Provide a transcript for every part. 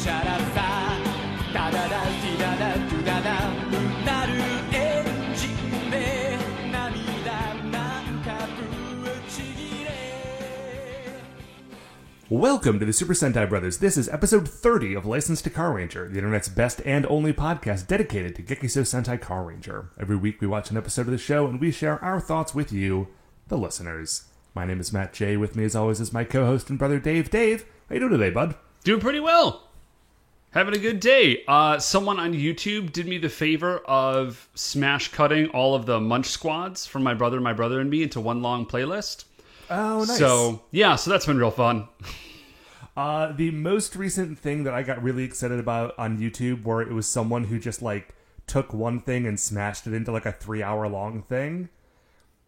チャラさダダダディダダドゥダダうなるエンジンで涙なんかぶちぎれ Welcome to the Super Sentai Brothers. This is episode 30 of License to Car Ranger, the internet's best and only podcast dedicated to Gekiso Sentai Car Ranger. Every week we watch an episode of the show and we share our thoughts with you, the listeners. My name is Matt J. With me as always is my co-host and brother Dave. Dave, how you doing today, bud? Doing pretty well. Having a good day. Someone on YouTube did me the favor of smash cutting all of the Munch Squads from my brother, and me into one long playlist. Oh, nice. So that's been real fun. The most recent thing that I got really excited about on YouTube, where it was someone who just, took one thing and smashed it into, a 3-hour-long thing,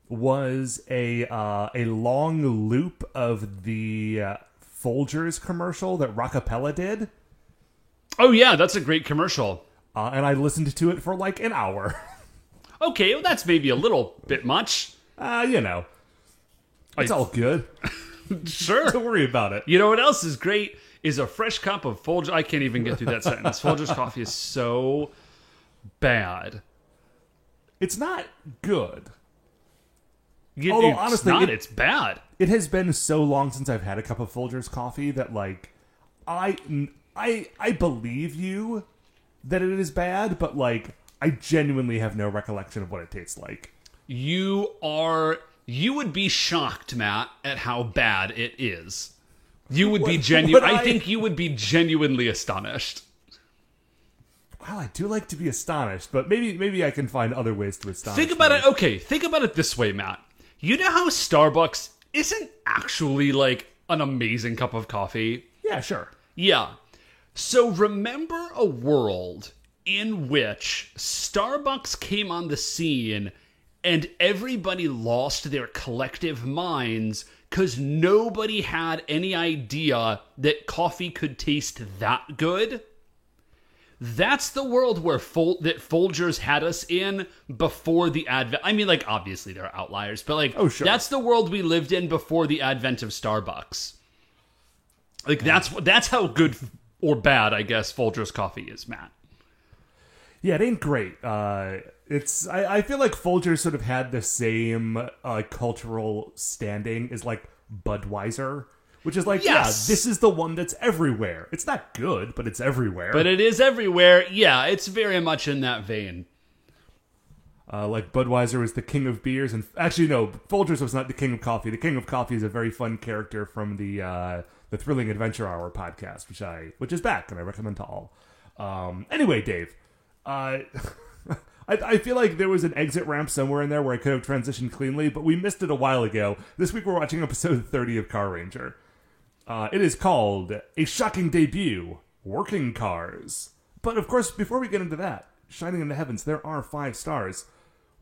was a long loop of the Folgers commercial that Rockapella did. Oh, yeah, that's a great commercial. And I listened to it for, an hour. Okay, well, that's maybe a little bit much. It's all good. Sure. Don't worry about it. You know what else is great? Is a fresh cup of Folgers. I can't even get through that sentence. Folgers coffee is so bad. It's not good. Although, honestly, it's bad. It has been so long since I've had a cup of Folgers coffee that, I believe you that it is bad, but, I genuinely have no recollection of what it tastes like. You would be shocked, Matt, at how bad it is. You would be I think you would be genuinely astonished. Well, I do like to be astonished, but maybe I can find other ways to astonish. Think about it. Okay, think about it this way, Matt. You know how Starbucks isn't actually an amazing cup of coffee? Yeah, sure. Yeah. So remember a world in which Starbucks came on the scene and everybody lost their collective minds because nobody had any idea that coffee could taste that good? That's the world where that Folgers had us in before the advent. I mean, obviously there are outliers, but oh, sure. That's the world we lived in before the advent of Starbucks. That's how good or bad, I guess, Folgers coffee is, Matt. Yeah, it ain't great. I feel like Folgers sort of had the same cultural standing as Budweiser, which is yes. Yeah, this is the one that's everywhere. It's not good, but it's everywhere. But it is everywhere. Yeah, it's very much in that vein. Budweiser was the king of beers, and actually no, Folgers was not the king of coffee. The king of coffee is a very fun character from the Thrilling Adventure Hour podcast, which is back, and I recommend to all. Anyway, Dave, I feel like there was an exit ramp somewhere in there where I could have transitioned cleanly, but we missed it a while ago. This week we're watching episode 30 of Car Ranger. It is called A Shocking Debut, Working Cars. But of course, before we get into that, shining in the heavens, there are 5 stars.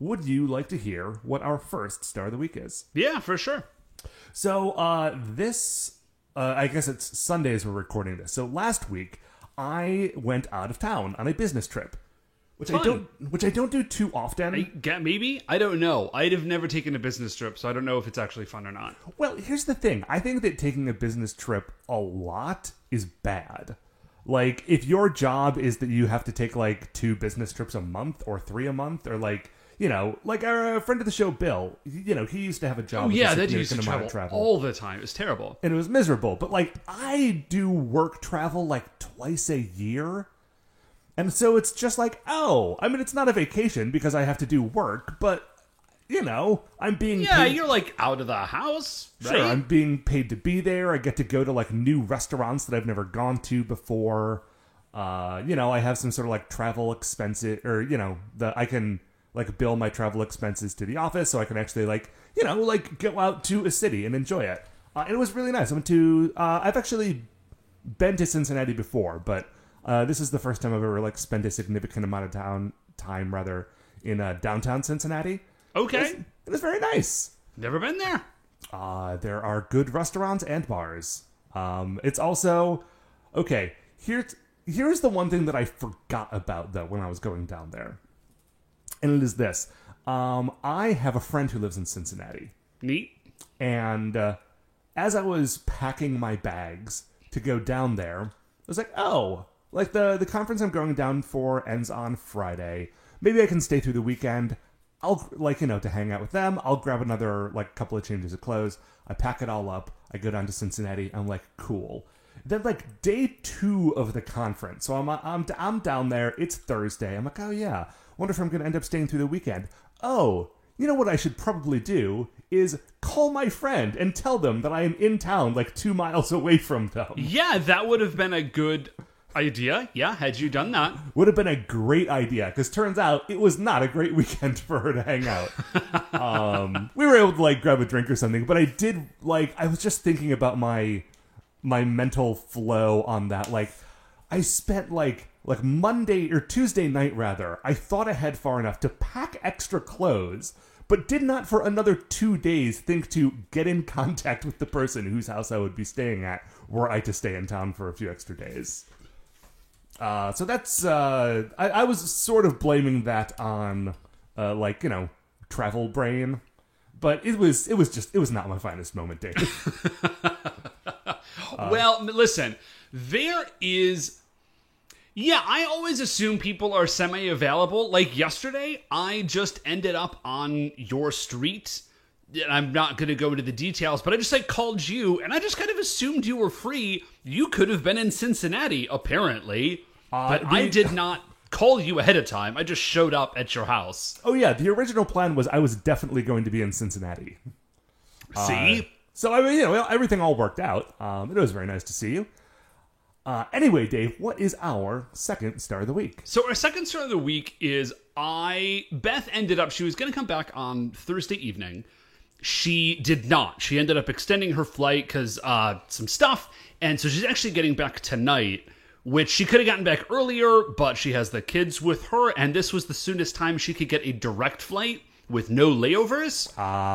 Would you like to hear what our first star of the week is? Yeah, for sure. So, I guess it's Sunday as we're recording this. So last week, I went out of town on a business trip. Which I don't do too often. Maybe? I don't know. I'd have never taken a business trip, so I don't know if it's actually fun or not. Well, here's the thing. I think that taking a business trip a lot is bad. If your job is that you have to take, 2 business trips a month or 3 a month, or, our friend of the show, Bill, he used to have a job. Oh, yeah, that used to travel all the time. It was terrible. And it was miserable. But, I do work travel, twice a year. And so it's just it's not a vacation because I have to do work, but, I'm being paid. Yeah, you're, out of the house, right? Sure, I'm being paid to be there. I get to go to, new restaurants that I've never gone to before. I have some sort of, travel expenses, or, I can, bill my travel expenses to the office so I can actually, go out to a city and enjoy it. And it was really nice. I've actually been to Cincinnati before, but this is the first time I've ever spent a significant amount of time in downtown Cincinnati. Okay, it was very nice. Never been there. There are good restaurants and bars. It's also okay. Here's the one thing that I forgot about though when I was going down there, and it is this: I have a friend who lives in Cincinnati. Neat. And as I was packing my bags to go down there, was like, oh, like the conference I'm going down for ends on Friday. Maybe I can stay through the weekend. I'll, like, to hang out with them. I'll grab another, like, couple of changes of clothes. I pack it all up. I go down to Cincinnati. I'm like, cool. Then, like, day 2 of the conference. So I'm down there. It's Thursday. I'm like, oh, yeah. Wonder if I'm going to end up staying through the weekend. Oh, you know what I should probably do is call my friend and tell them that I am in town, like, 2 miles away from them. Yeah, that would have been a good idea. Yeah, had you done that. Would have been a great idea, because turns out it was not a great weekend for her to hang out. We were able to, like, grab a drink or something, but I did, like, I was just thinking about my mental flow on that. Like, I spent, like Monday or Tuesday night, rather, I thought ahead far enough to pack extra clothes, but did not for another 2 days think to get in contact with the person whose house I would be staying at were I to stay in town for a few extra days. So that's, I was sort of blaming that on, travel brain, but it was not my finest moment, Dave. Well, listen, there is... Yeah, I always assume people are semi-available. Like yesterday, I just ended up on your street. And I'm not going to go into the details, but I just called you, and I just kind of assumed you were free. You could have been in Cincinnati, apparently. But I did not call you ahead of time. I just showed up at your house. Oh, yeah. The original plan was I was definitely going to be in Cincinnati. See? So, I mean, everything all worked out. It was very nice to see you. Anyway, Dave, what is our second star of the week? So our second star of the week is Beth ended up, she was going to come back on Thursday evening. She did not. She ended up extending her flight because some stuff. And so she's actually getting back tonight, which she could have gotten back earlier, but she has the kids with her. And this was the soonest time she could get a direct flight with no layovers.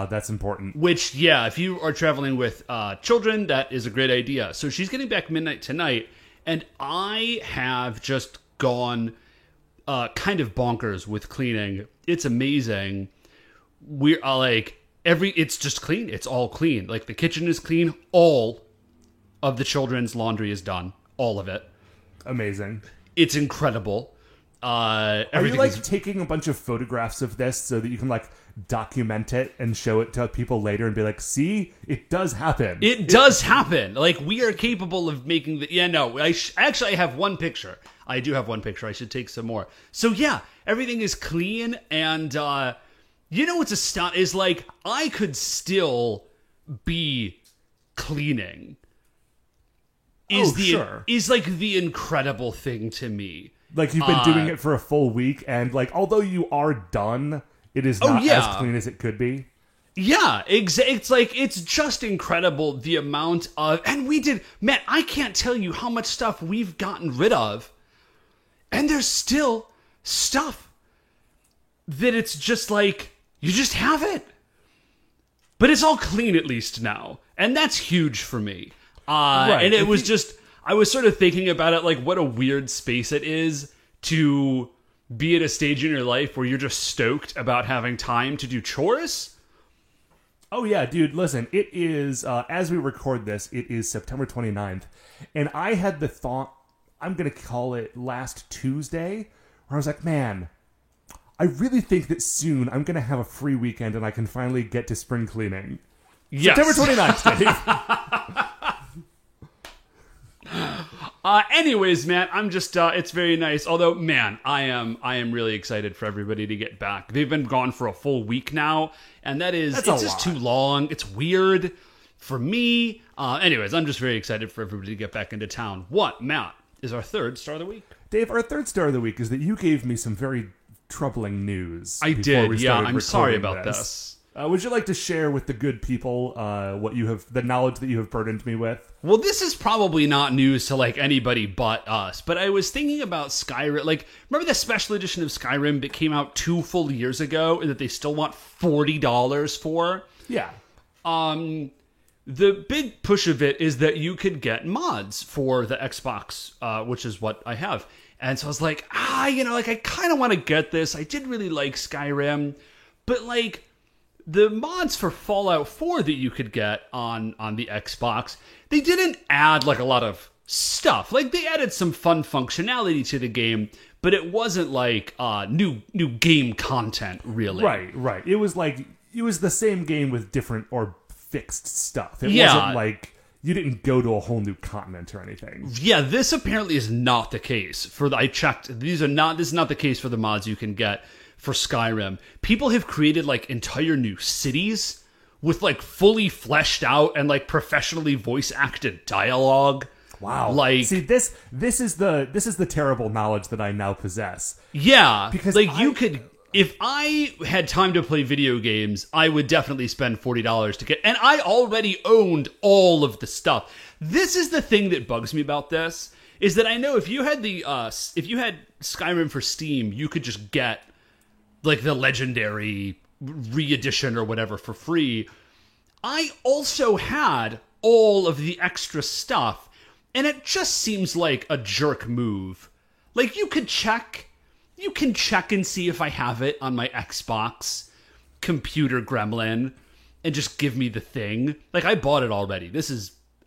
That's important. Which, yeah, if you are traveling with children, that is a great idea. So she's getting back midnight tonight. And I have just gone kind of bonkers with cleaning. It's amazing. We're it's just clean. It's all clean. Like, the kitchen is clean. All of the children's laundry is done. All of it. Amazing. It's incredible. Are you, like, taking a bunch of photographs of this so that you can, like, document it and show it to people later and be like, see, it does happen. It does happen. Like, we are capable of making the... Yeah, no, I have one picture. I do have one picture. I should take some more. So, yeah, everything is clean, and, you know what's astounding is, like, I could still be cleaning. Is, like, the incredible thing to me. Like, you've been doing it for a full week, and, like, although you are done, it is not as clean as it could be. Yeah, it's like, it's just incredible the amount of... And Matt, I can't tell you how much stuff we've gotten rid of, and there's still stuff that it's just like, you just have it. But it's all clean at least now, and that's huge for me. Right. And it was just... I was sort of thinking about it, like, what a weird space it is to be at a stage in your life where you're just stoked about having time to do chores. Oh, yeah, dude, listen, it is, as we record this, it is September 29th, and I had the thought, I'm going to call it last Tuesday, where I was like, man, I really think that soon I'm going to have a free weekend and I can finally get to spring cleaning. Yes. September 29th, Dave. Anyways, man, I'm just, it's very nice. Although, man, I am really excited for everybody to get back. They've been gone for a full week now, and it's just too long. It's weird for me. Anyways, I'm just very excited for everybody to get back into town. What, Matt, is our third star of the week? Dave, our third star of the week is that you gave me some very troubling news. I did, yeah, I'm sorry about this. Would you like to share with the good people the knowledge that you have burdened me with? Well, this is probably not news to, like, anybody but us, but I was thinking about Skyrim. Like, remember the special edition of Skyrim that came out 2 full years ago and that they still want $40 for? Yeah. The big push of it is that you could get mods for the Xbox, which is what I have. And so I was like, I kind of want to get this. I did really like Skyrim, but, like, the mods for Fallout 4 that you could get on the Xbox, they didn't add, like, a lot of stuff. Like, they added some fun functionality to the game, but it wasn't like new game content, really. Right. It was the same game with different or fixed stuff. It Yeah. wasn't like you didn't go to a whole new continent or anything. Yeah, this apparently is not the case. I checked. This is not the case for the mods you can get for Skyrim. People have created like entire new cities with like fully fleshed out and like professionally voice acted dialogue. Wow. Like, see, this is the terrible knowledge that I now possess. yeah, Because like you could. If I had time to play video games, I would definitely spend $40 to get. And I already owned all of the stuff. This is the thing that bugs me about this, is that I know if you had Skyrim for Steam, you could just get like the legendary re-edition or whatever for free. I also had all of the extra stuff, and it just seems like a jerk move. Like, you can check and see if I have it on my Xbox computer gremlin and just give me the thing. Like, I bought it already.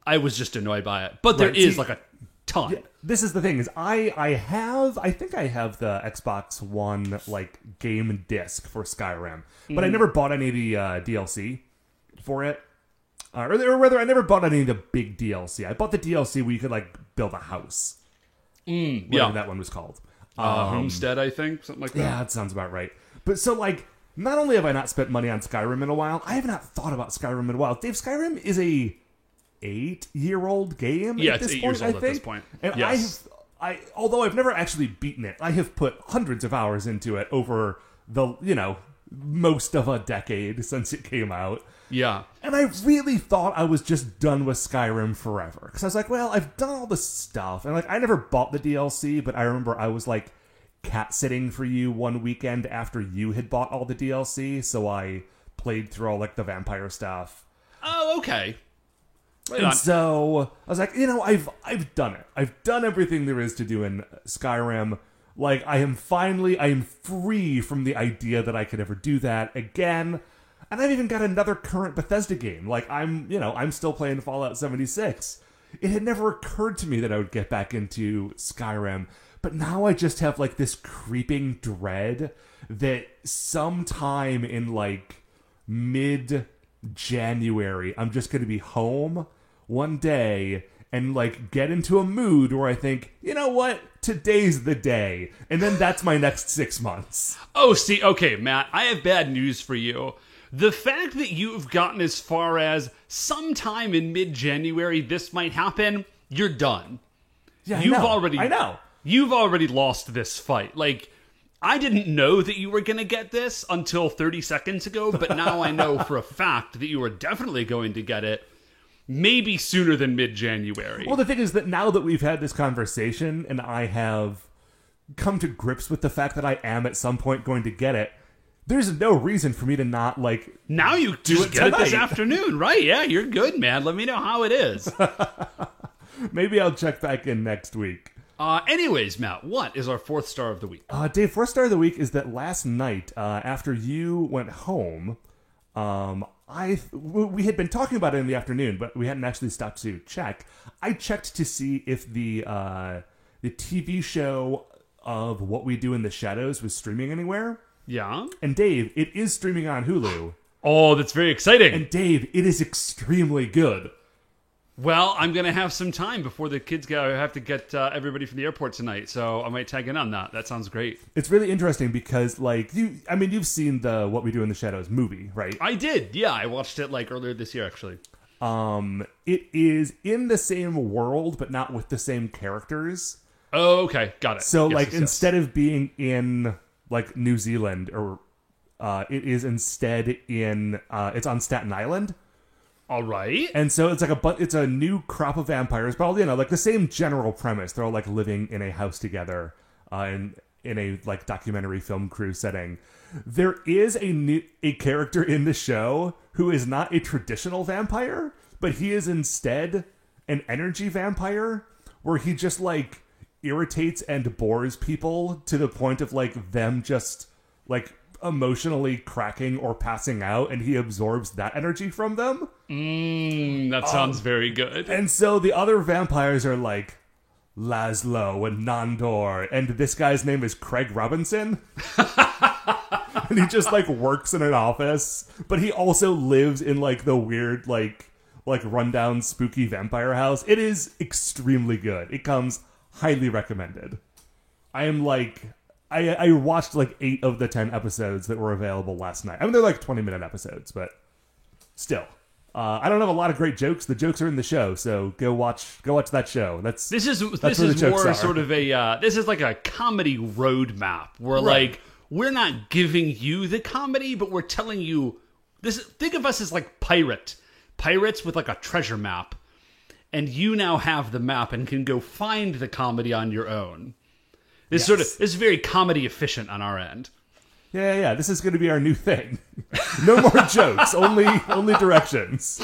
I was just annoyed by it. But there is like a ton. Yeah, this is the thing, is I think I have the Xbox One like game disc for Skyrim, but I never bought any of the DLC for it. Or rather, I never bought any of the big DLC. I bought the DLC where you could like build a house. Whatever that one was called. Homestead, I think, something like that. Yeah, that sounds about right. But so, like, not only have I not spent money on Skyrim in a while, I have not thought about Skyrim in a while. Dave, Skyrim is a 8-year-old game. Yeah, at it's this 8 point, years old I at think. this point. And Yes. although I've never actually beaten it, I have put hundreds of hours into it over the most of a decade since it came out. Yeah. And I really thought I was just done with Skyrim forever. Because I was like, well, I've done all this stuff. And, like, I never bought the DLC, but I remember I was, like, cat-sitting for you one weekend after you had bought all the DLC. So I played through all, like, the vampire stuff. Oh, okay. Right And on. so I was like, I've done it. I've done everything there is to do in Skyrim. Like, I am free from the idea that I could ever do that again. And I've even got another current Bethesda game. Like, I'm still playing Fallout 76. It had never occurred to me that I would get back into Skyrim. But now I just have, like, this creeping dread that sometime in, like, mid-January, I'm just going to be home one day and, like, get into a mood where I think, you know what? Today's the day. And then that's my next 6 months. Oh, see, okay, Matt, I have bad news for you. The fact that you've gotten as far as sometime in mid-January this might happen, you're done. Yeah, I I know. You've already lost this fight. Like, I didn't know that you were going to get this until 30 seconds ago, but now I know for a fact that you are definitely going to get it maybe sooner than mid-January. Well, the thing is that now that we've had this conversation and I have come to grips with the fact that I am at some point going to get it, there's no reason for me to not, like, now you do just it get it this tonight. afternoon, right? Yeah, you're good, man. Let me know how it is. Maybe I'll check back in next week. Anyways, Matt, what is our 4th star of the week? Dave, first star of the week is that last night, after you went home, we had been talking about it in the afternoon, but we hadn't actually stopped to check. I checked to see if the TV show of What We Do in the Shadows was streaming anywhere. Yeah? And Dave, it is streaming on Hulu. Oh, that's very exciting. And Dave, it is extremely good. Well, I'm going to have some time before the kids go. I have to get everybody from the airport tonight, so I might tag in on that. That sounds great. It's really interesting because, like, you've seen the What We Do in the Shadows movie, right? I did. Yeah, I watched it like earlier this year, actually. It is in the same world, but not with the same characters. Oh, okay. Got it. So, Yes, like, yes, yes. instead of being in, like, New Zealand, or it is instead in, it's on Staten Island. All right. And so it's like it's a new crop of vampires, but all, like the same general premise. They're all like living in a house together, in a like documentary film crew setting. There is a character in the show who is not a traditional vampire, but he is instead an energy vampire, where he just like irritates and bores people to the point of like them just like emotionally cracking or passing out, and he absorbs that energy from them. That sounds very good. And so the other vampires are like Laszlo and Nandor, and this guy's name is Craig Robinson. And he just like works in an office, but he also lives in like the weird like rundown spooky vampire house. It is extremely good. It comes highly recommended. I am like I watched like 8 of the 10 episodes that were available last night. I mean, they're like 20-minute episodes, but still. I don't have a lot of great jokes. The jokes are in the show, so go watch that show. This is more sort of a this is like a comedy roadmap where like we're not giving you the comedy, but we're telling you this. Think of us as like pirates with like a treasure map, and you now have the map and can go find the comedy on your own. This is very comedy efficient on our end. Yeah. This is going to be our new thing. No more jokes, only directions.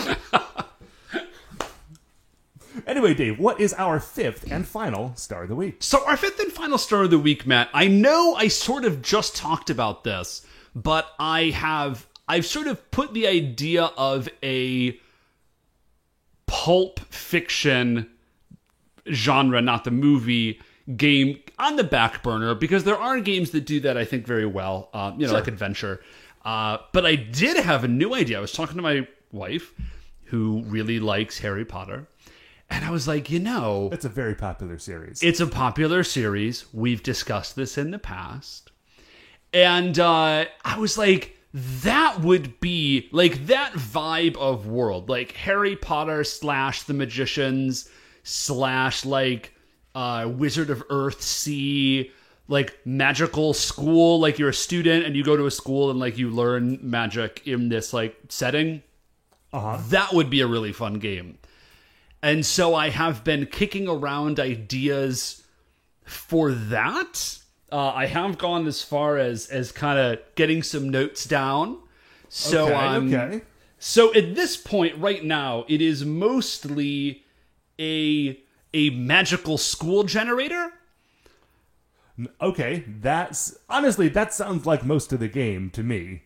Anyway, Dave, what is our 5th and final star of the week? So our 5th and final star of the week, Matt, I know I sort of just talked about this, but I've sort of put the idea of a pulp fiction genre, not the movie, game on the back burner, because there are games that do that, I think, very well, like Adventure. But I did have a new idea. I was talking to my wife, who really likes Harry Potter, and I was like, it's a very popular series. It's a popular series. We've discussed this in the past. And I was like, that would be, like, that vibe of world. Like, Harry Potter / The Magicians / like, Wizard of Earthsea, like magical school, like you're a student and you go to a school and like you learn magic in this like setting. That would be a really fun game. And so I have been kicking around ideas for that. I have gone as far as kind of getting some notes down. So okay. So at this point right now, it is mostly a magical school generator. Okay, that sounds like most of the game to me.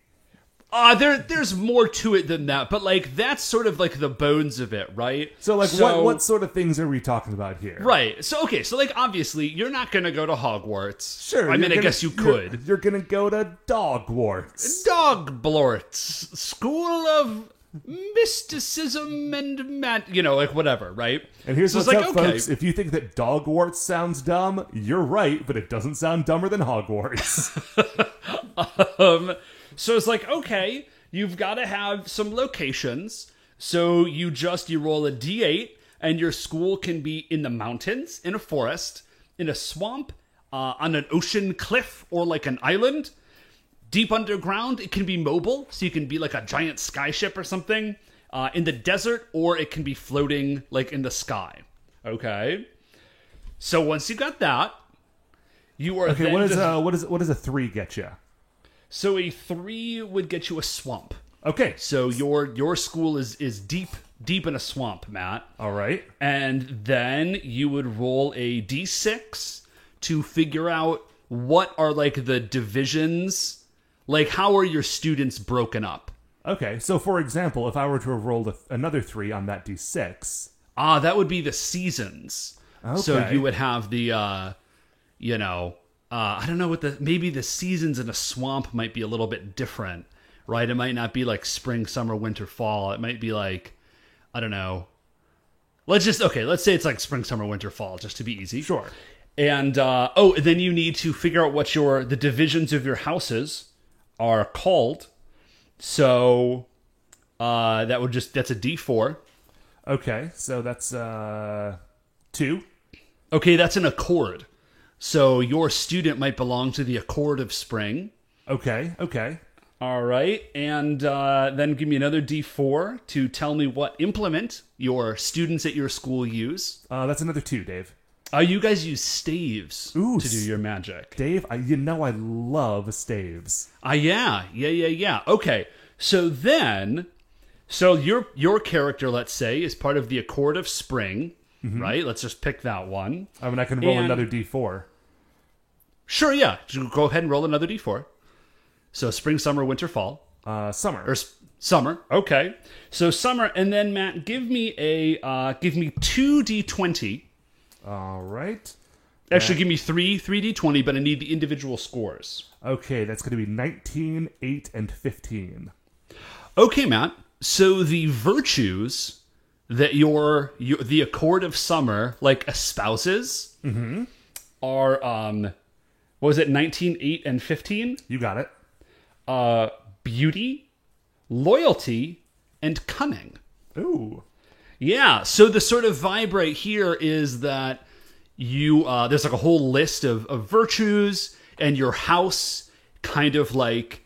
There's more to it than that, but like that's sort of like the bones of it, right? So what sort of things are we talking about here? Right. So like obviously you're not going to go to Hogwarts. Sure. I mean, I guess you could. You're going to go to Dogwarts. Dogblorts, School of Mysticism and like whatever, right? And here's what's up, folks. If you think that Dogwarts sounds dumb, you're right, but it doesn't sound dumber than Hogwarts. So it's like, okay, you've got to have some locations. So you roll a D8, and your school can be in the mountains, in a forest, in a swamp, on an ocean cliff, or like an island. Deep underground, it can be mobile, so you can be like a giant skyship or something. In the desert, or it can be floating like in the sky. Okay? So once you got that, you are okay. What does a 3 get you? So a 3 would get you a swamp. Okay. So your school is deep in a swamp, Matt. All right. And then you would roll a d6 to figure out what are like the divisions. Like, how are your students broken up? Okay, so for example, if I were to have rolled another 3 on that d6... that would be the seasons. Okay. So you would have the, I don't know maybe the seasons in a swamp might be a little bit different, right? It might not be like spring, summer, winter, fall. It might be like, I don't know. Let's say it's like spring, summer, winter, fall, just to be easy. Sure. And, then you need to figure out what the divisions of your houses are called. So that's a D4. Okay, so that's 2. Okay, that's an accord. So your student might belong to the Accord of Spring. Okay. All right, and then give me another D4 to tell me what implement your students at your school use. That's another 2, Dave. You guys use staves to do your magic. Dave, I love staves. Yeah. Okay, so your character, let's say, is part of the Accord of Spring, right? Let's just pick that one. I mean, I can roll another D4. Sure, yeah. Go ahead and roll another D4. So spring, summer, winter, fall. Summer. Or summer. Okay. So summer, and then Matt, give me 2d20. All right. Actually, give me 3d20, but I need the individual scores. Okay, that's going to be 19, 8, and 15. Okay, Matt. So the virtues that the Accord of Summer like espouses are what was it, 19, 8, and 15? You got it. Beauty, loyalty, and cunning. Ooh. Yeah. So the sort of vibe right here is that you there's like a whole list of virtues, and your house kind of like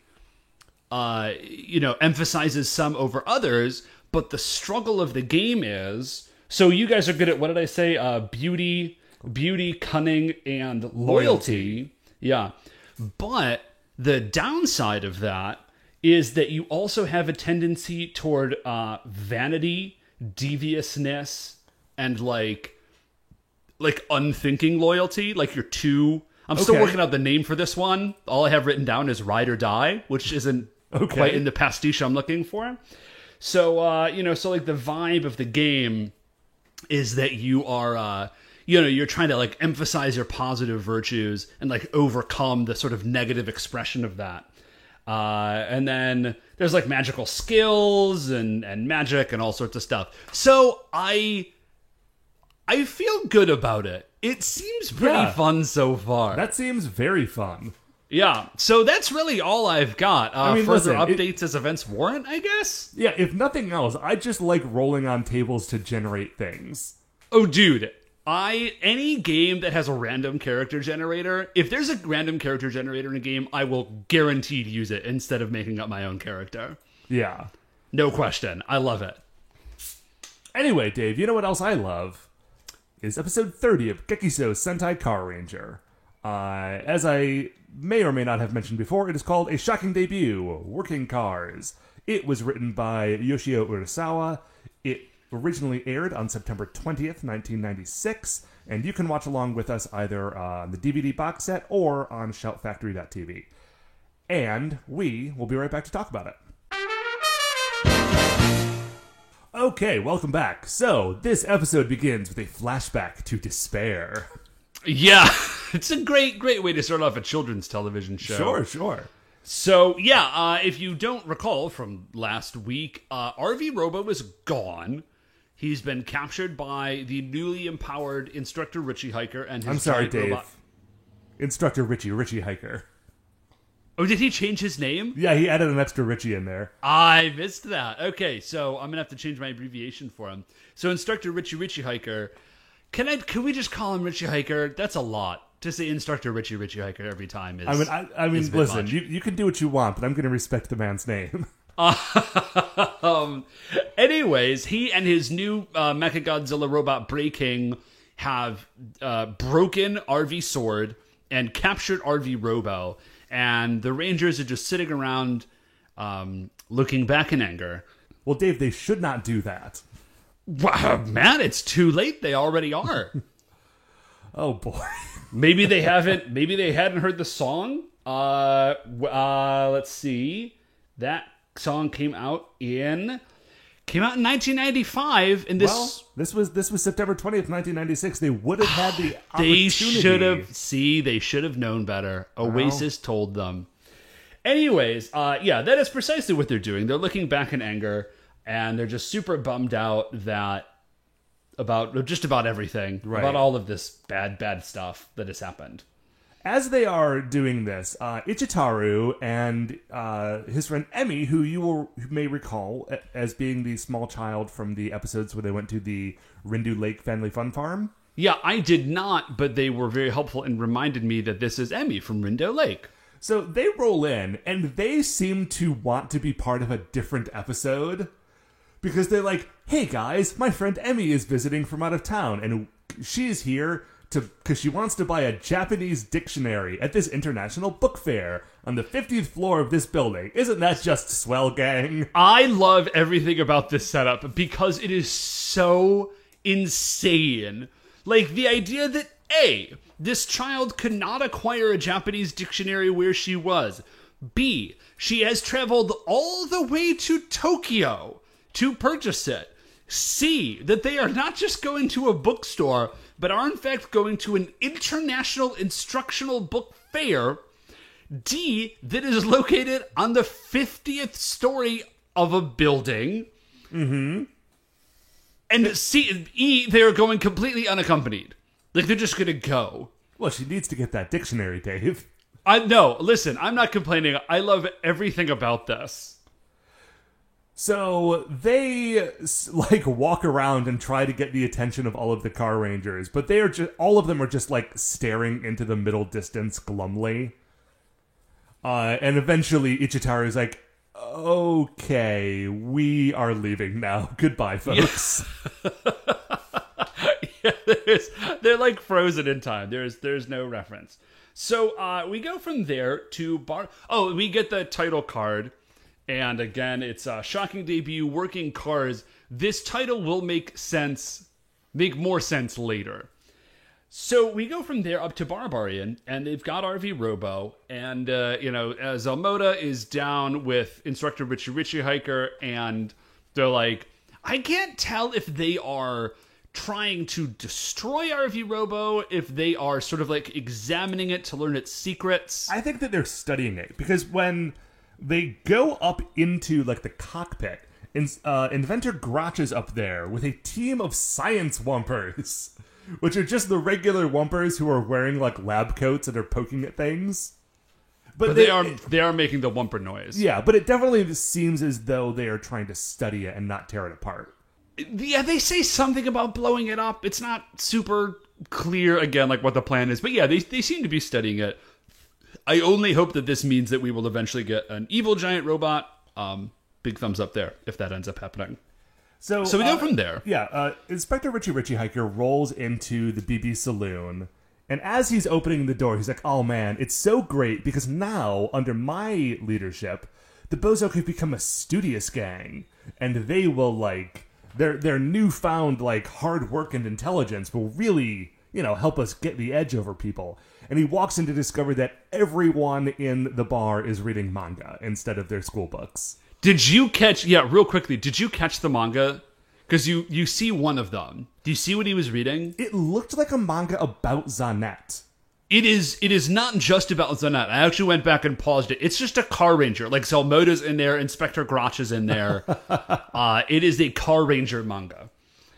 emphasizes some over others, but the struggle of the game is, so you guys are good at, what did I say? Beauty, cunning, and loyalty. Yeah. But the downside of that is that you also have a tendency toward vanity, deviousness, and like unthinking loyalty. Like you're too... I'm still working out the name for this one. All I have written down is Ride or Die, which isn't quite in the pastiche I'm looking for. So, so like the vibe of the game is that you are, you're trying to like emphasize your positive virtues and like overcome the sort of negative expression of that. And then there's like magical skills and magic and all sorts of stuff. So I feel good about it. It seems pretty fun so far. That seems very fun. Yeah, so that's really all I've got. Further listen, updates as events warrant, I guess? Yeah, if nothing else, I just like rolling on tables to generate things. Oh, dude. Any game that has a random character generator, if there's a random character generator in a game, I will guaranteed use it instead of making up my own character. Yeah. No question. I love it. Anyway, Dave, you know what else I love? Is episode 30 of Gekiso Sentai Car Ranger. As I may or may not have mentioned before, it is called A Shocking Debut, Working Cars. It was written by Yoshio Urasawa. It originally aired on September 20th, 1996, and you can watch along with us either on the DVD box set or on shoutfactory.tv. And we will be right back to talk about it. Okay, welcome back. So, this episode begins with a flashback to despair. Yeah, it's a great way to start off a children's television show. Sure. So, if you don't recall from last week, RV Robo is gone. He's been captured by the newly empowered Instructor Richie Hiker and his I'm sorry, giant Dave. robot. Instructor Richie Hiker. Oh, did he change his name? Yeah, he added an extra Richie in there. I missed that. Okay, so I'm gonna have to change my abbreviation for him. So Instructor Richie Hiker. Can we just call him Richie Hiker? That's a lot. To say Instructor Richie Hiker every time is. I mean, listen, you can do what you want, but I'm gonna respect the man's name. Anyways, he and his new Mechagodzilla robot Breaking have broken RV Sword and captured RV Robo. And the Rangers are just sitting around looking back in anger. Well, Dave, they should not do that. Wow, man, it's too late. They already are. Oh, boy. Maybe they hadn't heard the song. Let's see. That song came out in 1995. And this was September 20th, 1996. They would have had the opportunity. They should have known better. Oasis told them. Anyways, that is precisely what they're doing. They're looking back in anger, and they're just super bummed out about just about everything, right. About all of this bad stuff that has happened. As they are doing this, Ichitaru and his friend Emmy, who you may recall as being the small child from the episodes where they went to the Rindu Lake Family Fun Farm. Yeah, I did not, but they were very helpful and reminded me that this is Emmy from Rindu Lake. So they roll in, and they seem to want to be part of a different episode. Because they're like, hey guys, my friend Emmy is visiting from out of town, and she's here because she wants to buy a Japanese dictionary at this international book fair on the 50th floor of this building. Isn't that just swell, gang? I love everything about this setup because it is so insane. Like, the idea that, A, this child could not acquire a Japanese dictionary where she was. B, she has traveled all the way to Tokyo to purchase it. C, that they are not just going to a bookstore, but are in fact going to an international instructional book fair. D, that is located on the 50th story of a building. Mm-hmm. And E, they are going completely unaccompanied. Like, they're just going to go. Well, she needs to get that dictionary, Dave. No, listen, I'm not complaining. I love everything about this. So they like walk around and try to get the attention of all of the car rangers, but they are just all of them are just like staring into the middle distance glumly. And eventually Ichitaro is like, "Okay, we are leaving now. Goodbye, folks." Yeah, they're like frozen in time. There's no reference. So we go from there to we get the title card. And again, it's a shocking debut, Working Cars. This title will make more sense later. So we go from there up to Barbarian, and they've got RV Robo, and Zelmoda is down with Instructor Richie Hiker, and they're like, I can't tell if they are trying to destroy RV Robo, if they are sort of like examining it to learn its secrets. I think that they're studying it, because when they go up into like the cockpit, Inventor Grotch is up there with a team of science Wumpers, which are just the regular Wumpers who are wearing like lab coats and are poking at things. But they are making the Wumper noise. Yeah, but it definitely seems as though they are trying to study it and not tear it apart. Yeah, they say something about blowing it up. It's not super clear, again, like what the plan is. But yeah, they seem to be studying it. I only hope that this means that we will eventually get an evil giant robot. Big thumbs up there if that ends up happening. So we go from there. Yeah, Inspector Richie Hiker rolls into the BB Saloon, and as he's opening the door, he's like, "Oh man, it's so great because now, under my leadership, the Bozo have become a studious gang, and they will like their newfound like hard work and intelligence will really, help us get the edge over people." And he walks in to discover that everyone in the bar is reading manga instead of their school books. Did you catch... Yeah, real quickly. Did you catch the manga? Because you see one of them. Do you see what he was reading? It looked like a manga about Zanet. It is not just about Zanet. I actually went back and paused it. It's just a car ranger. Like, Zelmoda's in there. Inspector Grotch is in there. It is a car ranger manga.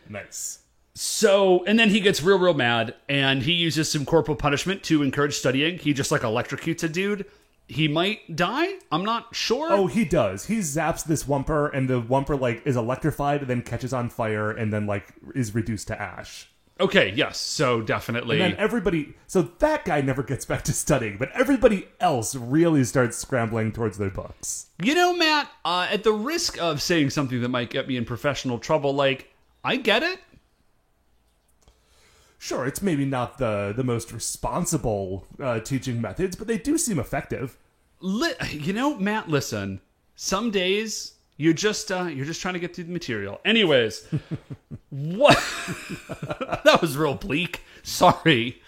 Nice. So, and then he gets real mad, and he uses some corporal punishment to encourage studying. He just, like, electrocutes a dude. He might die? I'm not sure. Oh, he does. He zaps this Wumper, and the Wumper, like, is electrified, and then catches on fire, and then, like, is reduced to ash. Okay, yes, so definitely. And then so that guy never gets back to studying, but everybody else really starts scrambling towards their books. Matt, at the risk of saying something that might get me in professional trouble, like, I get it. Sure, it's maybe not the most responsible teaching methods, but they do seem effective. Matt, listen. Some days you're just trying to get through the material. Anyways, what? That was real bleak. Sorry.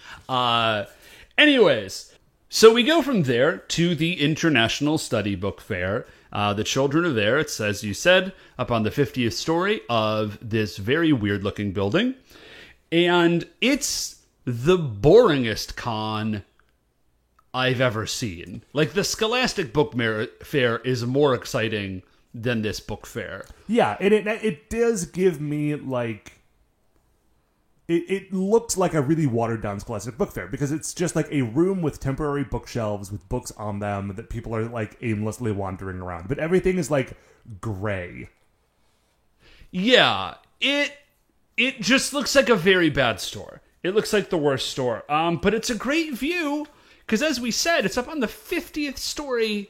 Anyways, so we go from there to the International Study Book Fair. The children are there. It's, as you said, up on the 50th story of this very weird-looking building. And it's the boringest con I've ever seen. Like, the Scholastic Book Fair is more exciting than this book fair. Yeah, and it does give me, like... It looks like a really watered-down Scholastic Book Fair, because it's just, like, a room with temporary bookshelves with books on them that people are, like, aimlessly wandering around. But everything is, like, gray. Yeah, It just looks like a very bad store. It looks like the worst store. But it's a great view, because as we said, it's up on the 50th story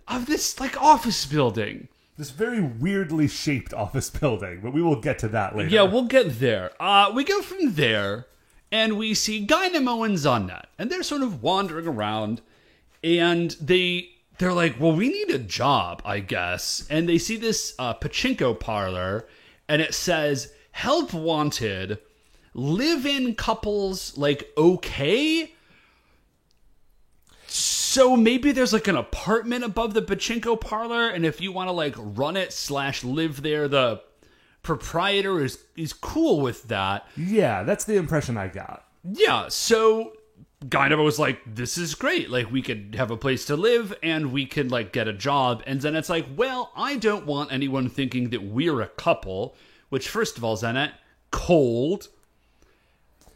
of this, like, office building. This very weirdly shaped office building, but we will get to that later. Yeah, we'll get there. We go from there, and we see Dynamo and Zanet, and they're sort of wandering around, and they're like, well, we need a job, I guess. And they see this pachinko parlor, and it says... Help wanted, live-in couples, like, okay? So maybe there's like an apartment above the pachinko parlor, and if you want to like run it / live there, the proprietor is cool with that. Yeah, that's the impression I got. Yeah, so Gainaba was like, this is great. Like, we could have a place to live, and we could, like, get a job. And then it's like, well, I don't want anyone thinking that we're a couple. Which, first of all, Zenet, cold.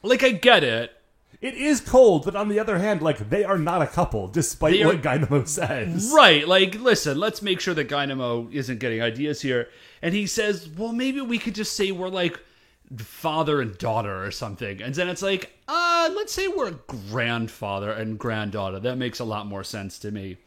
Like, I get it. It is cold, but on the other hand, like, they are not a couple, despite what Gainamo says. Right, like, listen, let's make sure that Gainamo isn't getting ideas here. And he says, well, maybe we could just say we're, like, father and daughter or something. And then it's like, let's say we're grandfather and granddaughter. That makes a lot more sense to me.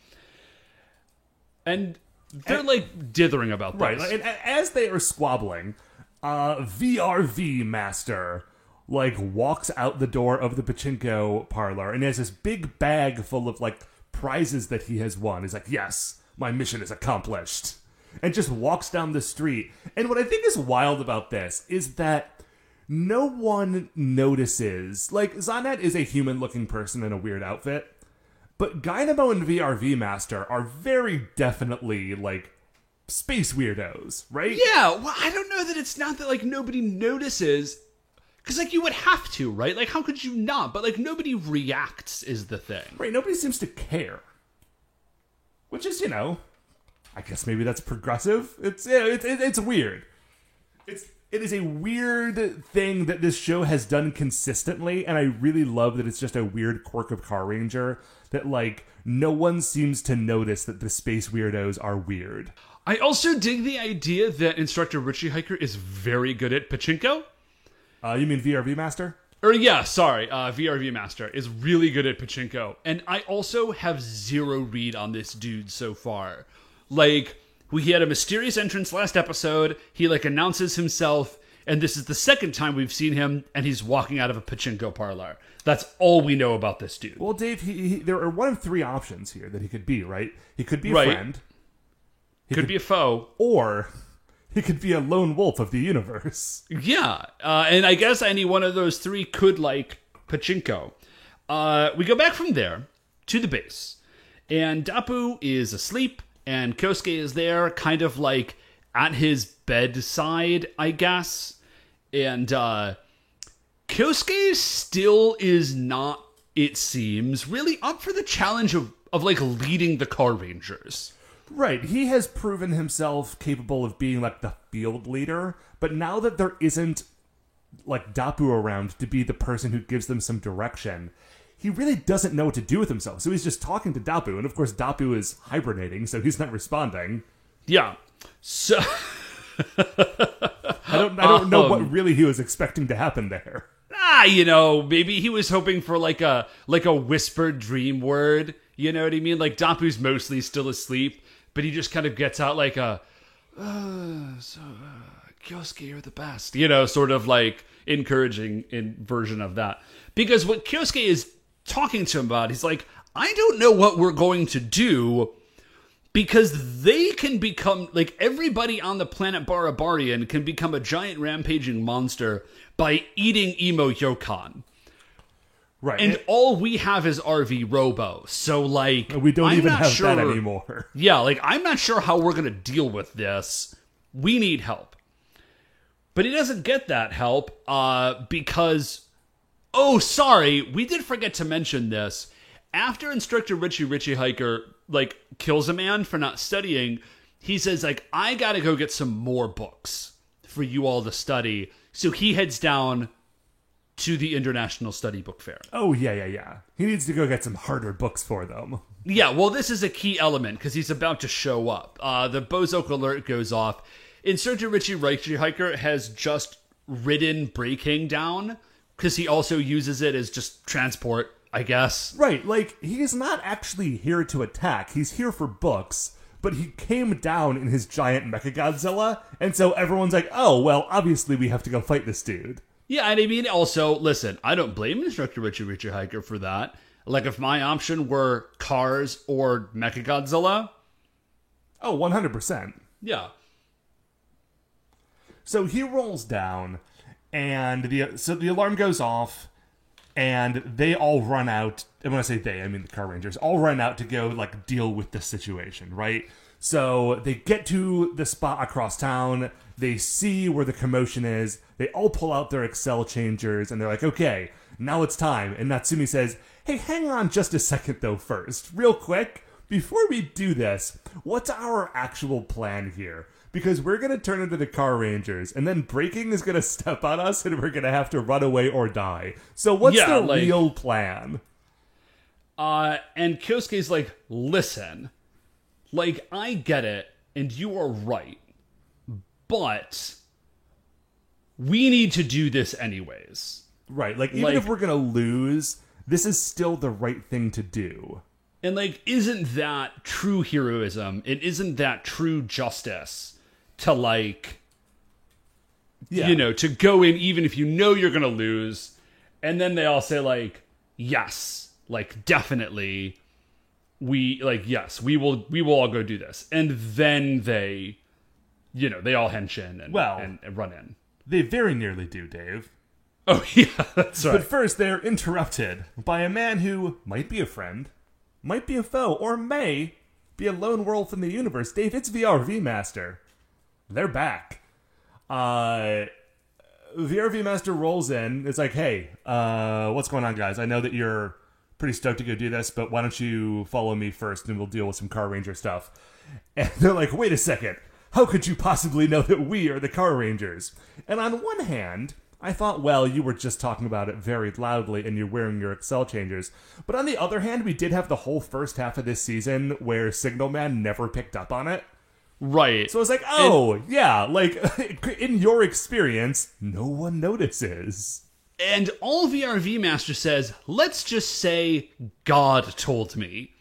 And they're, like, dithering about this. Right, and as they are squabbling, VRV Master, like, walks out the door of the pachinko parlor and has this big bag full of, like, prizes that he has won. He's like, yes, my mission is accomplished. And just walks down the street. And what I think is wild about this is that no one notices. Like, Zanet is a human-looking person in a weird outfit, but Gainamo and VRV Master are very definitely, like, space weirdos, right? Yeah, well, I don't know that it's not that, like, nobody notices. Because, like, you would have to, right? Like, how could you not? But, like, nobody reacts is the thing. Right, nobody seems to care. Which is, you know, I guess maybe that's progressive. It's weird. It is a weird thing that this show has done consistently, and I really love that it's just a weird quirk of Car Ranger that, like, no one seems to notice that the space weirdos are weird. I also dig the idea that Instructor Richie Hiker is very good at pachinko. You mean VRV Master? VRV Master is really good at pachinko. And I also have zero read on this dude so far. Like, he had a mysterious entrance last episode. He, like, announces himself, and this is the second time we've seen him, and he's walking out of a pachinko parlor. That's all we know about this dude. Well, Dave, there are one of three options here that he could be, right? He could be a friend. He could be a foe. Or he could be a lone wolf of the universe. Yeah, and I guess any one of those three could like pachinko. We go back from there to the base, and Dapu is asleep, and Kosuke is there, kind of like at his bedside, I guess. And Kosuke still is not, it seems, really up for the challenge of like leading the Car Rangers. Right, he has proven himself capable of being, like, the field leader, but now that there isn't, like, Dapu around to be the person who gives them some direction, he really doesn't know what to do with himself. So he's just talking to Dapu, and of course Dapu is hibernating, so he's not responding. Yeah, so I don't know what really he was expecting to happen there. You know, maybe he was hoping for like a whispered dream word. You know what I mean? Like, Dapu's mostly still asleep, but he just kind of gets out like Kyosuke, you're the best. You know, sort of like encouraging version of that. Because what Kyosuke is talking to him about, he's like, I don't know what we're going to do, because they can become, like, everybody on the planet Barabarian can become a giant rampaging monster by eating Emo Yokon. Right. And all we have is RV Robo. So, like, we don't even have sure, that anymore. Yeah, like, I'm not sure how we're going to deal with this. We need help. But he doesn't get that help because... Oh, sorry, we did forget to mention this. After Instructor Richie Hiker, like, kills a man for not studying, he says, like, I gotta go get some more books for you all to study. So he heads down to the International Study Book Fair. Oh, yeah. He needs to go get some harder books for them. Yeah, well, this is a key element, because he's about to show up. The Bozok alert goes off. Instructor Richie Hiker has just ridden Breaking down, because he also uses it as just transport, I guess. Right, like, he is not actually here to attack. He's here for books, but he came down in his giant Mechagodzilla, and so everyone's like, oh, well, obviously we have to go fight this dude. Yeah, and I mean, also, listen, I don't blame Instructor Richie Hiker for that. Like, if my option were Cars or Mechagodzilla... Oh, 100%. Yeah. So he rolls down, and the alarm goes off, and they all run out. And when I say they, I mean the Car Rangers all run out to go like deal with the situation, right? So they get to the spot across town. They see where the commotion is. They all pull out their Excel changers, and they're like, okay, now it's time. And Natsumi says, hey, hang on just a second, though, first. Real quick, before we do this, what's our actual plan here? Because we're going to turn into the Car Rangers, and then Breaking is going to step on us, and we're going to have to run away or die. So what's the real plan? And Kyosuke's like, listen, like, I get it, and you are right, but we need to do this anyways. Right, like, even if we're going to lose, this is still the right thing to do. And, like, isn't that true heroism? And isn't that true justice to, like, you know, to go in even if you know you're going to lose? And then they all say, like, yes, like, definitely, yes, we will all go do this. And then they, you know, they all hench in and run in. They very nearly do, Dave. Oh, yeah, that's right. But first, they're interrupted by a man who might be a friend, might be a foe, or may be a lone wolf in the universe. Dave, it's VRV Master. They're back. VRV Master rolls in. It's like, hey, what's going on, guys? I know that you're pretty stoked to go do this, but why don't you follow me first, and we'll deal with some Car Ranger stuff. And they're like, wait a second. How could you possibly know that we are the Car Rangers? And on one hand, I thought, well, you were just talking about it very loudly and you're wearing your Excel changers. But on the other hand, we did have the whole first half of this season where Signal Man never picked up on it. Right. So I was like, oh, yeah, like, in your experience, no one notices. And all VRV Master says, let's just say God told me.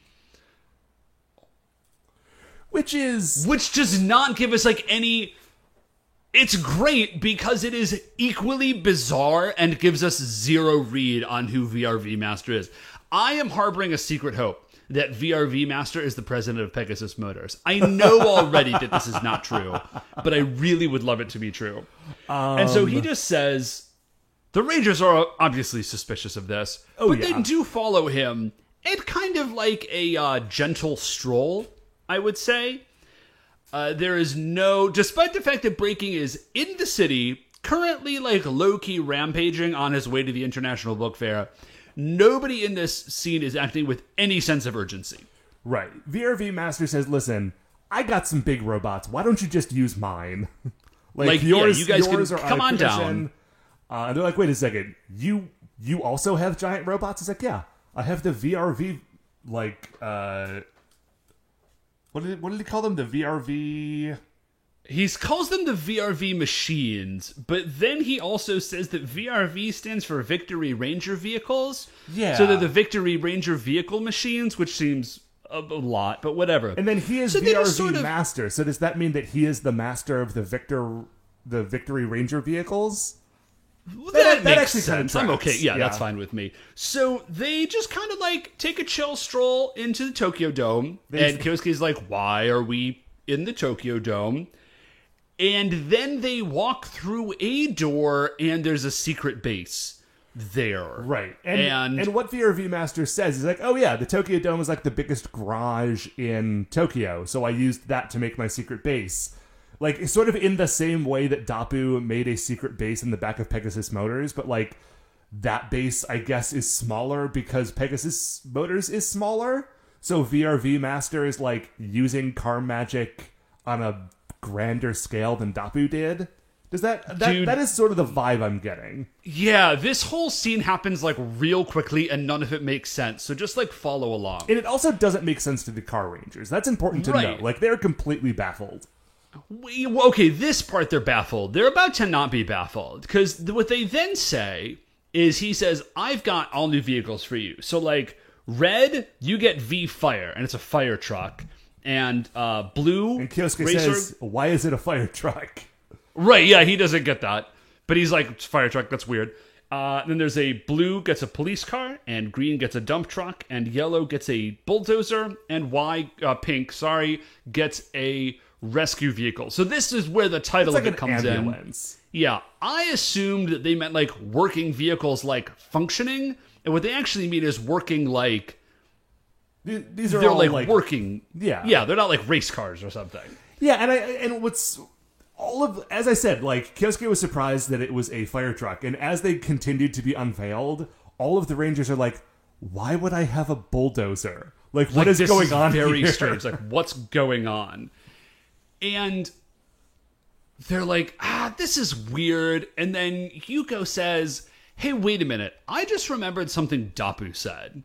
Which does not give us, like, any... It's great because it is equally bizarre and gives us zero read on who VRV Master is. I am harboring a secret hope that VRV Master is the president of Pegasus Motors. I know already that this is not true, but I really would love it to be true. And so he just says, the Rangers are obviously suspicious of this, but they do follow him at kind of like a gentle stroll, I would say. There is despite the fact that Breaking is in the city, currently like low-key rampaging on his way to the International Book Fair, nobody in this scene is acting with any sense of urgency. Right. VRV Master says, listen, I got some big robots. Why don't you just use mine? yours, you guys yours can are come on down. And they're like, wait a second. You also have giant robots? It's like, yeah. I have the VRV, what did he call them? The VRV... He calls them the VRV machines, but then he also says that VRV stands for Victory Ranger Vehicles. Yeah. So they're the Victory Ranger Vehicle machines, which seems a lot, but whatever. And then he is VRV Master, so does that mean that he is the master of the Victory Ranger Vehicles? That makes sense. I'm okay. Yeah, that's fine with me. So they just kind of like take a chill stroll into the Tokyo Dome. And Kyosuke's like, why are we in the Tokyo Dome? And then they walk through a door and there's a secret base there. Right. And what VRV Master says is like, oh yeah, the Tokyo Dome is like the biggest garage in Tokyo. So I used that to make my secret base. Like, sort of in the same way that Dapu made a secret base in the back of Pegasus Motors, but, like, that base, I guess, is smaller because Pegasus Motors is smaller. So VRV Master is, like, using car magic on a grander scale than Dapu did. Does that is sort of the vibe I'm getting. Yeah, this whole scene happens, like, real quickly and none of it makes sense. So just, like, follow along. And it also doesn't make sense to the Car Rangers. That's important to know. Like, they're completely baffled. Okay, this part they're baffled. They're about to not be baffled. Because what they then say is he says, I've got all new vehicles for you. So, like, red, you get V-Fire, and it's a fire truck. And blue... And Kyosuke says, why is it a fire truck? Right, yeah, he doesn't get that. But he's like, it's a fire truck, that's weird. Then there's a blue gets a police car, and green gets a dump truck, and yellow gets a bulldozer, and pink gets a rescue vehicle. So this is where the title of it comes ambulance. Yeah, I assumed that they meant like working vehicles like functioning, and what they actually mean is working like These are they're all like working. Yeah. Yeah, they're not like race cars or something. Yeah, and what's all of, as I said, like Kyosuke was surprised that it was a fire truck, and as they continued to be unveiled, all of the Rangers are like, "Why would I have a bulldozer? Like, what is this going on very here?" strange. Like, what's going on? And they're like, this is weird. And then Yuko says, hey, wait a minute. I just remembered something Dapu said.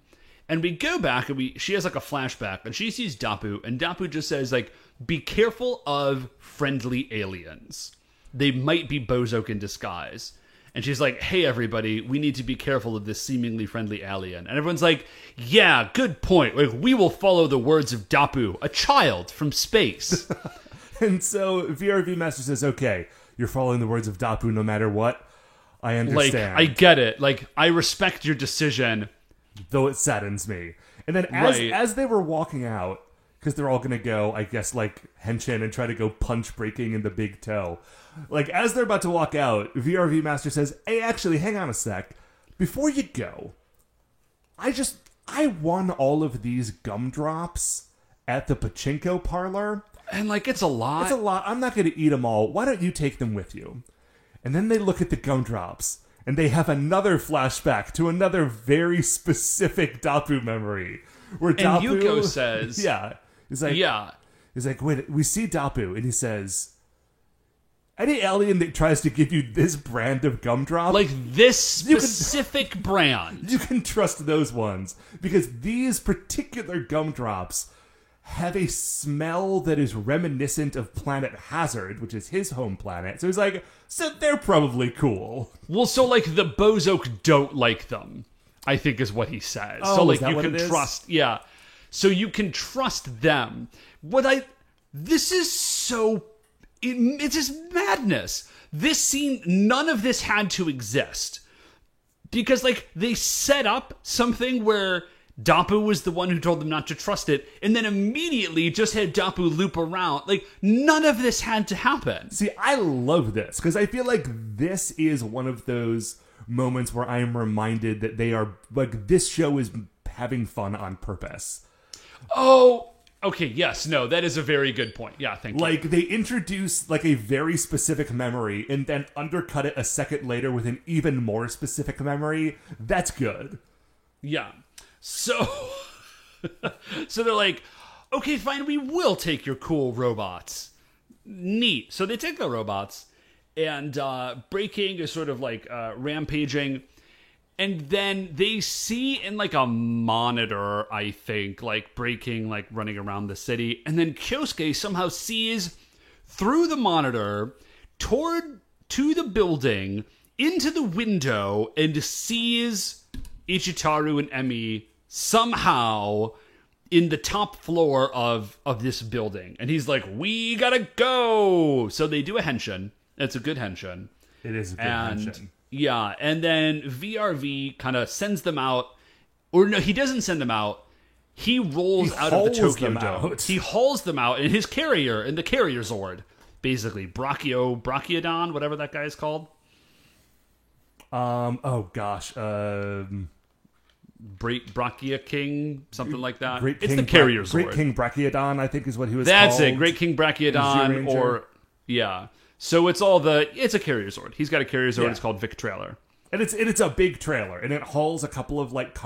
And we go back and she has like a flashback and she sees Dapu, and Dapu just says like, be careful of friendly aliens. They might be Bozok in disguise. And she's like, hey, everybody, we need to be careful of this seemingly friendly alien. And everyone's like, yeah, good point. Like, we will follow the words of Dapu, a child from space. And so VRV Master says, okay, you're following the words of Dapu no matter what. I understand. Like, I get it. Like, I respect your decision. Though it saddens me. And then Right. as they were walking out, because they're all going to go, I guess, like, henshin and try to go punch breaking in the big toe. Like, as they're about to walk out, VRV Master says, hey, actually, hang on a sec. Before you go, I won all of these gumdrops at the pachinko parlor. And, like, it's a lot. It's a lot. I'm not going to eat them all. Why don't you take them with you? And then they look at the gumdrops, and they have another flashback to another very specific Dapu memory. Where And Dapu, Yuko says... yeah. He's like, Yeah. He's like, wait, we see Dapu, and he says, any alien that tries to give you this brand of gumdrop, Like, this specific brand. you can trust those ones. Because these particular gumdrops have a smell that is reminiscent of Planet Hazard, which is his home planet. So he's like, so they're probably cool. Well, so, like, the Bozok don't like them, I think is what he says. Oh, so, is like, that you what can it is? trust... Yeah. So you can trust them. This is so... It's just madness. This scene, none of this had to exist. Because, like, they set up something where Dapu was the one who told them not to trust it, and then immediately just had Dapu loop around. Like, none of this had to happen. See, I love this, because I feel like this is one of those moments where I am reminded that they are, like, this show is having fun on purpose. Oh, okay, yes, no, that is a very good point. Yeah, thank you. Like, they introduce, like, a very specific memory and then undercut it a second later with an even more specific memory. That's good. Yeah. So, so they're like, okay, fine, we will take your cool robots. Neat. So they take the robots, and Breaking is sort of like rampaging, and then they see in like a monitor, I think, like Breaking, like running around the city, and then Kyosuke somehow sees through the monitor to the building, into the window, and sees Ichitaru and Emi somehow in the top floor of this building. And he's like, we gotta go! So they do a henshin. It's a good henshin. It is a good And mention. yeah, and then VRV kind of sends them out. Or no, he doesn't send them out. He rolls out of the hauls Tokyo them Dome. out. He hauls them out in his carrier, in the carrier Zord. Basically, Brachiodon, whatever that guy is called. Oh gosh. Brachia King, something like that. Great It's King the carrier Zord. Great King Brachiodon, I think is what he was That's called. it, Great King Brachiodon, Zooranger. or yeah. So it's a carrier Zord. He's got a carrier Zord. Yeah. It's called Vic Trailer. And it's a big trailer, and it hauls a couple of like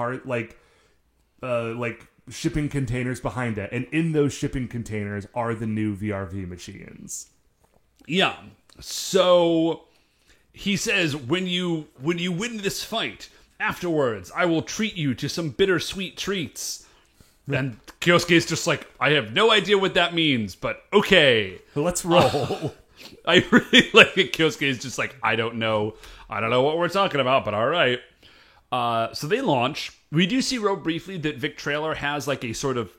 shipping containers behind it, and in those shipping containers are the new VRV machines. Yeah. So he says, when you win this fight, afterwards, I will treat you to some bittersweet treats. And Kyosuke's just like, I have no idea what that means, but okay. Let's roll. I really like it. Kyosuke's just like, I don't know what we're talking about, but all right. So they launch. We do see real briefly that Vic Trailer has like a sort of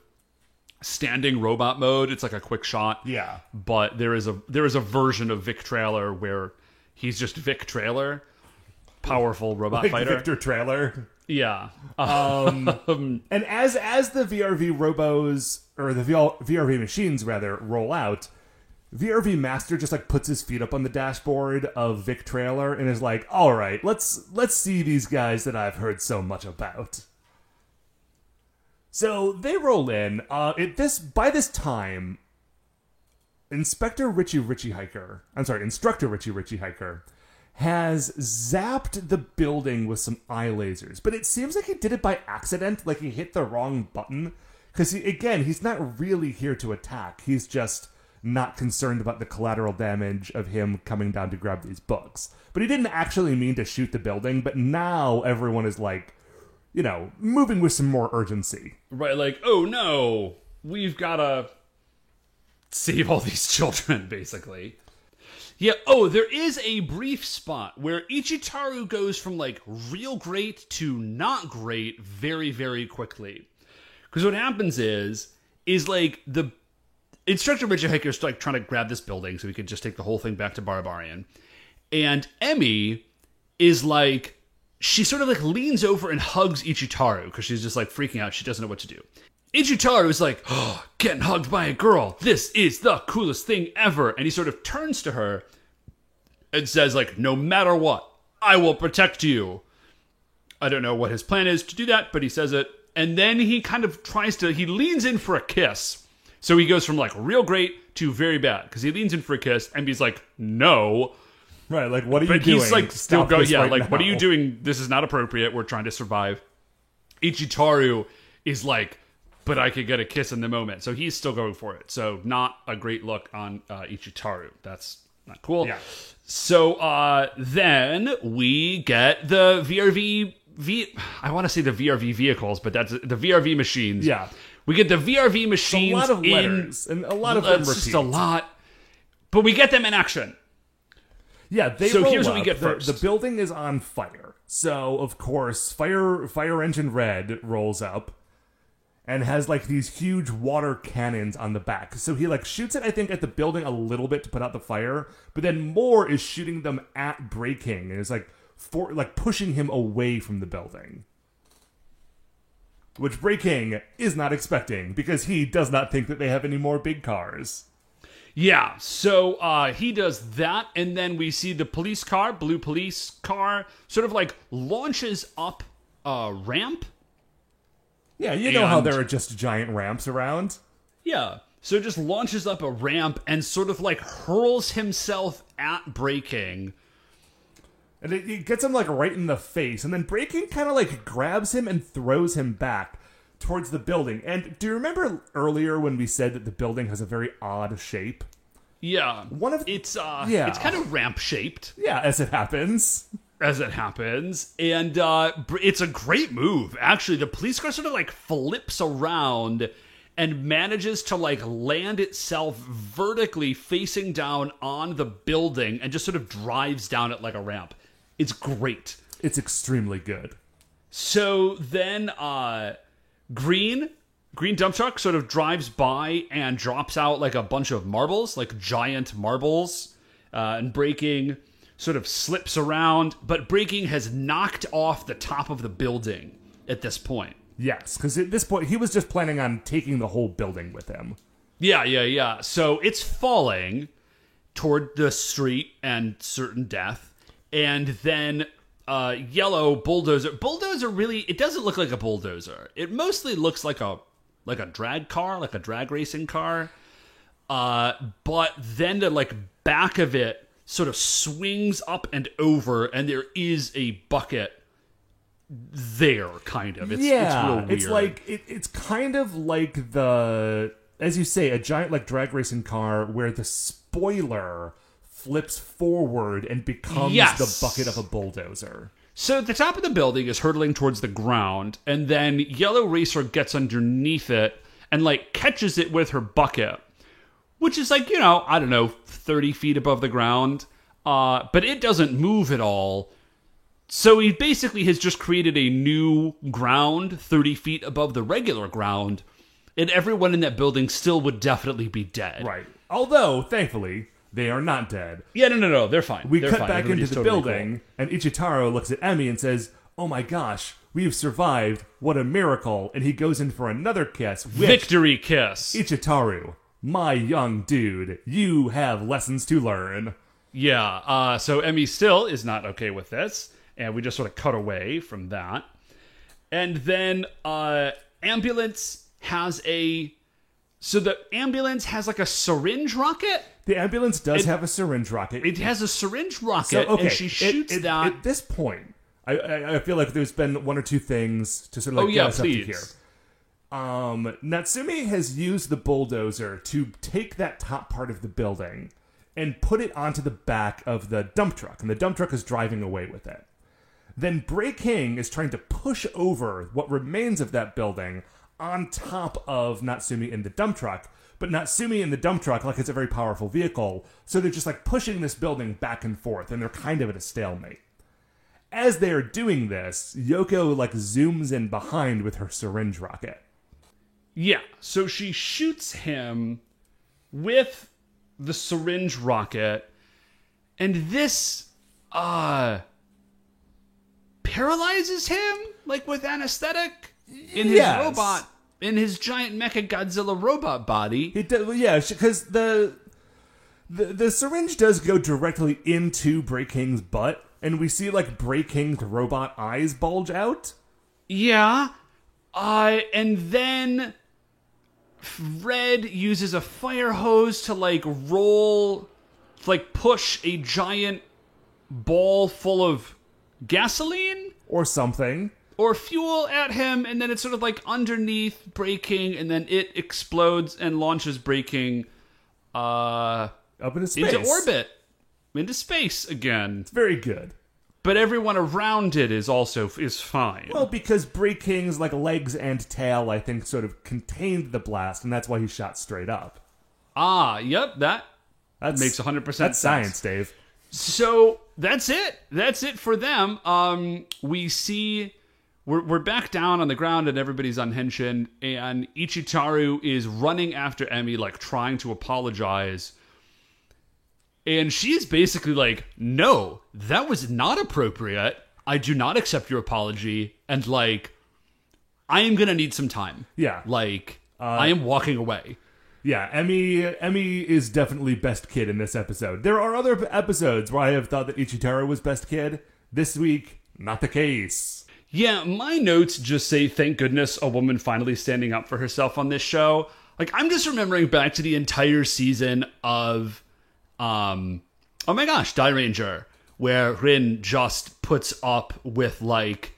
standing robot mode. It's like a quick shot. Yeah. But there is a version of Vic Trailer where he's just Vic Trailer, powerful robot Like fighter. Victor Trailer. Yeah. And as the VRV robos, or the VRV machines rather, roll out, VRV Master just like puts his feet up on the dashboard of Vic Trailer and is like, all right, let's see these guys that I've heard so much about. So they roll in. By this time, Instructor Richie Hiker has zapped the building with some eye lasers, but it seems like he did it by accident, like he hit the wrong button. Because, he's not really here to attack. He's just not concerned about the collateral damage of him coming down to grab these books. But he didn't actually mean to shoot the building, but now everyone is like, moving with some more urgency. Right, like, oh no, we've gotta save all these children, basically. Yeah, there is a brief spot where Ichitaru goes from, like, real great to not great very, very quickly. Because what happens is like, the Instructor Richie Hiker's like trying to grab this building so we could just take the whole thing back to Barbarian. And Emmy is like, she sort of like leans over and hugs Ichitaru because she's just like freaking out. She doesn't know what to do. Ichitaru is like, oh, getting hugged by a girl. This is the coolest thing ever. And he sort of turns to her and says like, no matter what, I will protect you. I don't know what his plan is to do that, but he says it. And then he kind of he leans in for a kiss. So he goes from like real great to very bad. Because he leans in for a kiss and he's like, no. Right, like, what are you doing? But he's like, still going, right like, now. what are you doing? This is not appropriate. We're trying to survive. Ichitaru is like, but I could get a kiss in the moment. So he's still going for it. So not a great look on Ichitaru. That's not cool. Yeah. So then we get the I want to say the VRV vehicles, but that's the VRV machines. Yeah. We get the VRV machines. A lot of letters, and a lot of them repeat. Just a lot. But we get them in action. Yeah, so roll here's up. what we get first. The building is on fire. So, of course, Fire Engine Red rolls up and has, like, these huge water cannons on the back. So he, like, shoots it, I think, at the building a little bit to put out the fire, but then Moore is shooting them at Breaking and is, like, pushing him away from the building. Which Breaking is not expecting, because he does not think that they have any more big cars. Yeah, so he does that, and then we see the police car, blue police car, sort of like launches up a ramp. Yeah, you know how there are just giant ramps around? Yeah, so it just launches up a ramp and sort of like hurls himself at Breaking. And it gets him like right in the face, and then Breaking kind of like grabs him and throws him back towards the building. And do you remember earlier when we said that the building has a very odd shape? Yeah. It's kind of ramp shaped. Yeah, as it happens. And it's a great move. Actually, the police car sort of like flips around and manages to like land itself vertically facing down on the building and just sort of drives down it like a ramp. It's great. It's extremely good. So then Green dump truck sort of drives by and drops out like a bunch of marbles, like giant marbles, and Breaking sort of slips around, but Breaking has knocked off the top of the building at this point. Yes, because at this point he was just planning on taking the whole building with him. Yeah. So it's falling toward the street and certain death, and then yellow bulldozer really, it doesn't look like a bulldozer. It mostly looks like a drag car, like a drag racing car. But then the like back of it sort of swings up and over, and there is a bucket there, kind of. It's real weird. It's like it's kind of like the, as you say, a giant like drag racing car where the spoiler flips forward and becomes the bucket of a bulldozer. So the top of the building is hurtling towards the ground, and then Yellow Racer gets underneath it and like catches it with her bucket, which is like, 30 feet above the ground. But it doesn't move at all. So he basically has just created a new ground 30 feet above the regular ground, and everyone in that building still would definitely be dead. Right. Although, thankfully, they are not dead. Yeah, no, they're fine. We cut back into the building, and Ichitaro looks at Emmy and says, "Oh my gosh, we've survived. What a miracle." And he goes in for another kiss. Victory kiss. Ichitaru my young dude, you have lessons to learn. Yeah, so Emmy still is not okay with this, and we just sort of cut away from that. And then ambulance has a... So the ambulance has like a syringe rocket? The ambulance does have a syringe rocket. It has a syringe rocket, and she shoots that... At this point, I feel like there's been one or two things to sort of like get us up to here. Natsumi has used the bulldozer to take that top part of the building and put it onto the back of the dump truck, and the dump truck is driving away with it. Then Bray King is trying to push over what remains of that building on top of Natsumi in the dump truck, but Natsumi in the dump truck, like, it's a very powerful vehicle, so they're just like pushing this building back and forth, and they're kind of at a stalemate. As they are doing this, Yoko like zooms in behind with her syringe rocket. Yeah, so she shoots him with the syringe rocket, and this paralyzes him, like, with anesthetic in his robot, in his giant Mecha Godzilla robot body. Because the syringe does go directly into Bray King's butt, and we see like Bray King's robot eyes bulge out. Yeah, and then Red uses a fire hose to push a giant ball full of gasoline or something or fuel at him, and then it's sort of like underneath Bray King, and then it explodes and launches Bray King up into space, into orbit, into space again. It's very good. But everyone around it is fine. Well, because Bray King's like legs and tail, I think, sort of contained the blast, and that's why he shot straight up. Yep, that makes 100% sense. That's science, Dave. So that's it. That's it for them. We see we're back down on the ground, and everybody's unhinged, and Ichitaru is running after Emmy, like trying to apologize. And she's basically like, no, that was not appropriate. I do not accept your apology. And like, I am going to need some time. Yeah. Like, I am walking away. Yeah, Emmy is definitely best kid in this episode. There are other episodes where I have thought that Ichitaru was best kid. This week, not the case. Yeah, my notes just say, thank goodness a woman finally standing up for herself on this show. Like, I'm just remembering back to the entire season of... oh my gosh, Dairanger, where Rin just puts up with like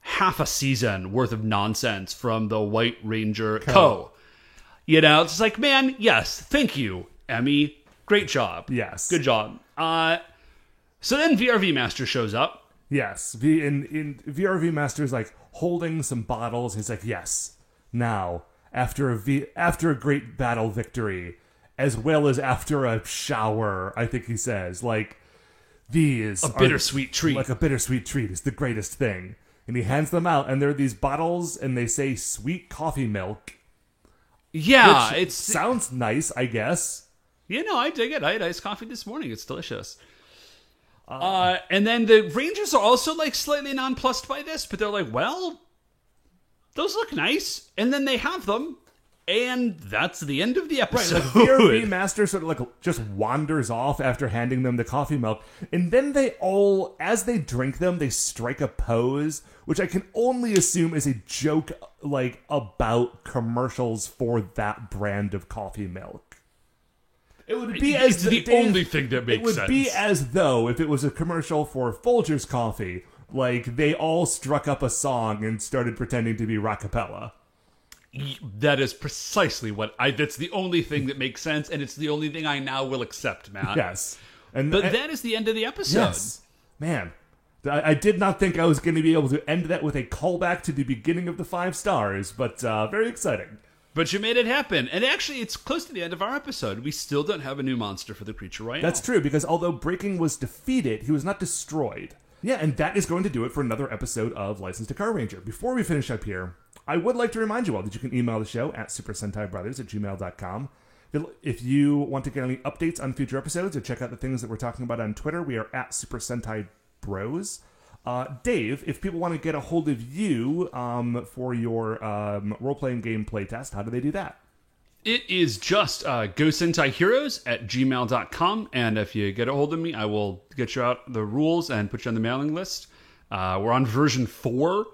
half a season worth of nonsense from the White Ranger Co. You know, it's like, man, yes, thank you, Emmy. Great job. Yes. Good job. So then VRV Master shows up. Yes. In VRV Master's like holding some bottles. He's like, yes, now, after a great battle victory, as well as after a shower, I think he says, like, these a bittersweet treat. Like a bittersweet treat is the greatest thing. And he hands them out, and there are these bottles, and they say sweet coffee milk. Yeah, it sounds nice, I guess. You know, I dig it. I had iced coffee this morning. It's delicious. And then the Rangers are also like slightly nonplussed by this, but they're like, well, those look nice. And then they have them. And that's the end of the episode. Right, like VRV Master sort of like just wanders off after handing them the coffee milk. And then they all, as they drink them, they strike a pose, which I can only assume is a joke like about commercials for that brand of coffee milk. It would be it's the only thing that makes sense. It would be as though if it was a commercial for Folgers coffee, like they all struck up a song and started pretending to be rockapella. That is precisely that's the only thing that makes sense, and it's the only thing I now will accept, Matt. Yes. But that is the end of the episode. Yes. Man, I did not think I was going to be able to end that with a callback to the beginning of the 5 stars, but very exciting. But you made it happen. And actually, it's close to the end of our episode. We still don't have a new monster for the Creature Royale. That's true, because although Breaking was defeated, he was not destroyed. Yeah, and that is going to do it for another episode of License to Car Ranger. Before we finish up here, I would like to remind you all that you can email the show at supersentaibrothers@gmail.com. If you want to get any updates on future episodes or check out the things that we're talking about on Twitter, we are at Super Sentai Bros. Dave, if people want to get a hold of you for your role-playing game playtest, how do they do that? It is just GoSentaiHeroes@gmail.com, and if you get a hold of me, I will get you out the rules and put you on the mailing list. We're on version 4.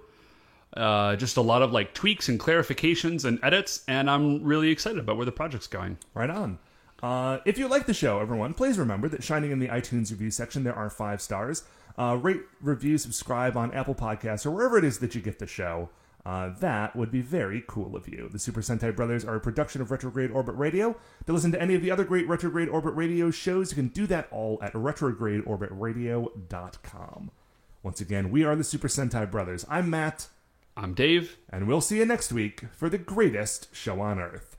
Just a lot of like tweaks and clarifications and edits, and I'm really excited about where the project's going. Right on. If you like the show, everyone, please remember that shining in the iTunes review section, there are 5 stars. Rate, review, subscribe on Apple Podcasts or wherever it is that you get the show. That would be very cool of you. The Super Sentai Brothers are a production of Retrograde Orbit Radio. To listen to any of the other great Retrograde Orbit Radio shows, you can do that all at retrogradeorbitradio.com. Once again, we are the Super Sentai Brothers. I'm Matt. I'm Dave. And we'll see you next week for the greatest show on Earth.